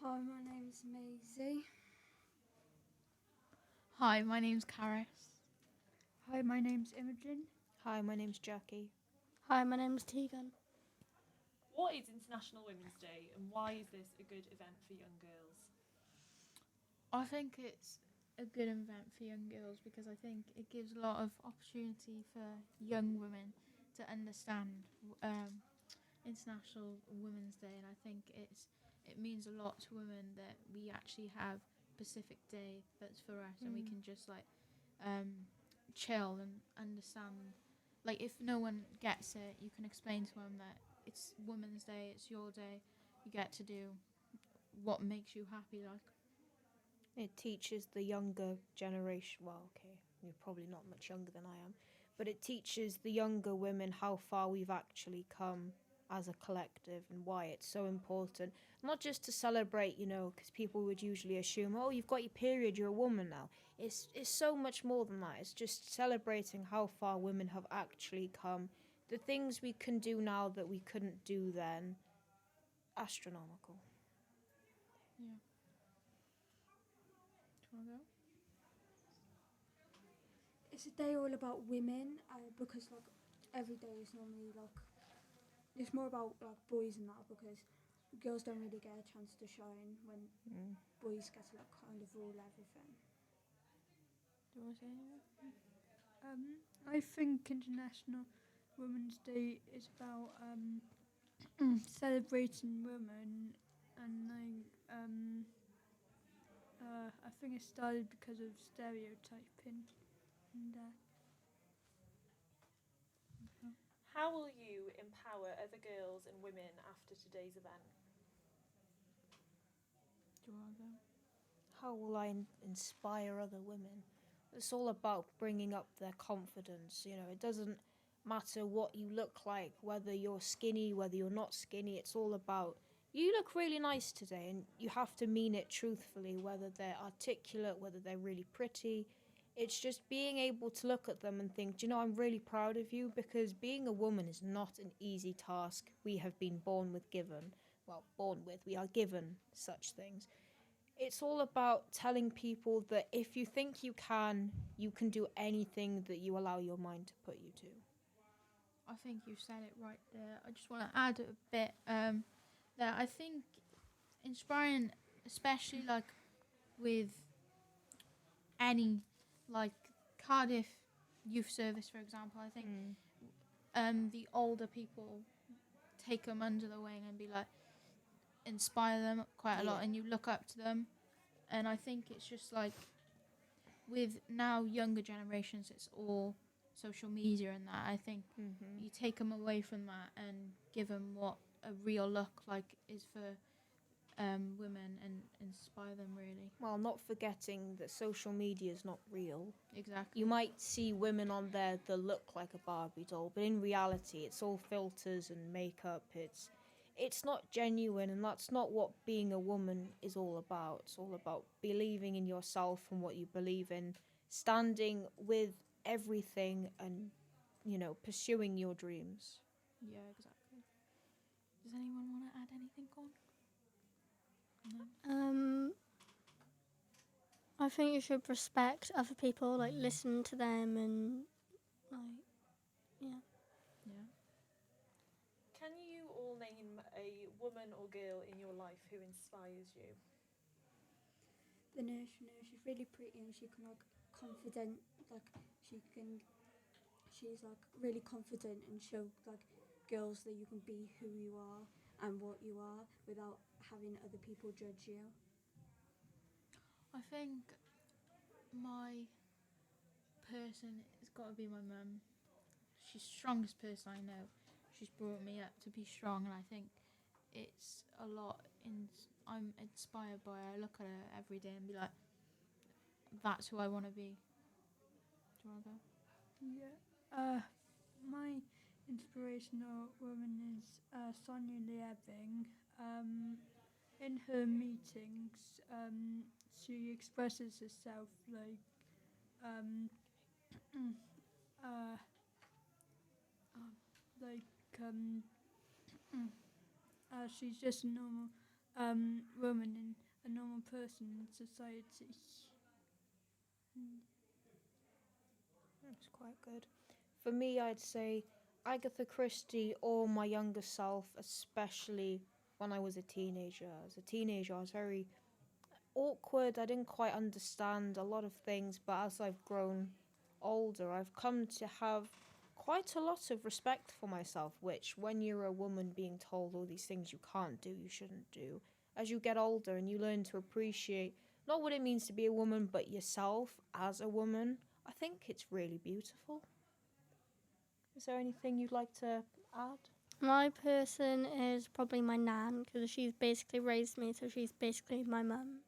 Hi, my name's Maisie. Hi, my name's Karis. Hi, my name's Imogen. Hi, my name's Jackie. Hi, my name's Tegan. What is International Women's Day and why is this a good event for young girls? I think it's a good event for young girls because I think it gives a lot of opportunity for young women to understand International Women's Day, and I think it means a lot to women that we actually have a specific day that's for us, and we can just chill and understand. Like, if no one gets it, you can explain to them that it's Women's Day, it's your day, you get to do what makes you happy. Like, It teaches the younger generation, well, okay, you're probably not much younger than I am, but it teaches the younger women how far we've actually come as a collective and why it's so important. Not just to celebrate, because people would usually assume, oh, you've got your period, you're a woman now. It's so much more than that. It's just celebrating how far women have actually come. The things we can do now that we couldn't do then, astronomical. yeah. Do you want to go? It's a day all about women because every day is normally it's more about boys and that because girls don't really get a chance to shine when boys get to kind of rule everything. Do you want to say anything? I think International Women's Day is about celebrating women, and I think it started because of stereotyping. And How will you empower other girls and women after today's event? Do you want to go? How will I inspire other women? It's all about bringing up their confidence. It doesn't matter what you look like, whether you're skinny, whether you're not skinny. It's all about, you look really nice today, and you have to mean it truthfully, whether they're articulate, whether they're really pretty. It's just being able to look at them and think, do you know, I'm really proud of you, because being a woman is not an easy task. We have been we are given such things. It's all about telling people that if you think you can do anything that you allow your mind to put you to. I think you said it right there. I just want to add a bit that I think inspiring, especially with any Cardiff Youth Service, for example. I think the older people take them under the wing and inspire them quite a lot, and you look up to them. And I think it's just with now younger generations, it's all social media and that. I think you take them away from that and give them what a real look is for women and inspire them, really. Well, not forgetting that social media is not real. Exactly. You might see women on there that look like a Barbie doll, but in reality it's all filters and makeup. It's not genuine, and that's not what being a woman is all about. It's all about believing in yourself and what you believe in, standing with everything and, pursuing your dreams. Yeah, exactly. Does anyone want to add anything on? No? I think you should respect other people, listen to them and, yeah. Yeah. Can you all name a woman or girl in your life who inspires you? The nurse, she's really pretty and she can confident, she's really confident and show girls that you can be who you are and what you are without having other people judge you. I think my person has got to be my mum. She's the strongest person I know. She's brought me up to be strong, and I think it's a lot. I'm inspired by her. I look at her every day and be like, that's who I want to be. Do you want to go? yeah, my inspirational woman is Sonia Liebing. In her meetings, she expresses herself um, uh, like she's just a normal woman and a normal person in society. That's quite good. For me, I'd say Agatha Christie or my younger self, especially when I was a teenager. As a teenager, I was very awkward. I didn't quite understand a lot of things, but as I've grown older, I've come to have quite a lot of respect for myself, which when you're a woman being told all these things you can't do, you shouldn't do, as you get older and you learn to appreciate not what it means to be a woman, but yourself as a woman, I think it's really beautiful. Is there anything you'd like to add? My person is probably my nan, because she's basically raised me, so she's basically my mum.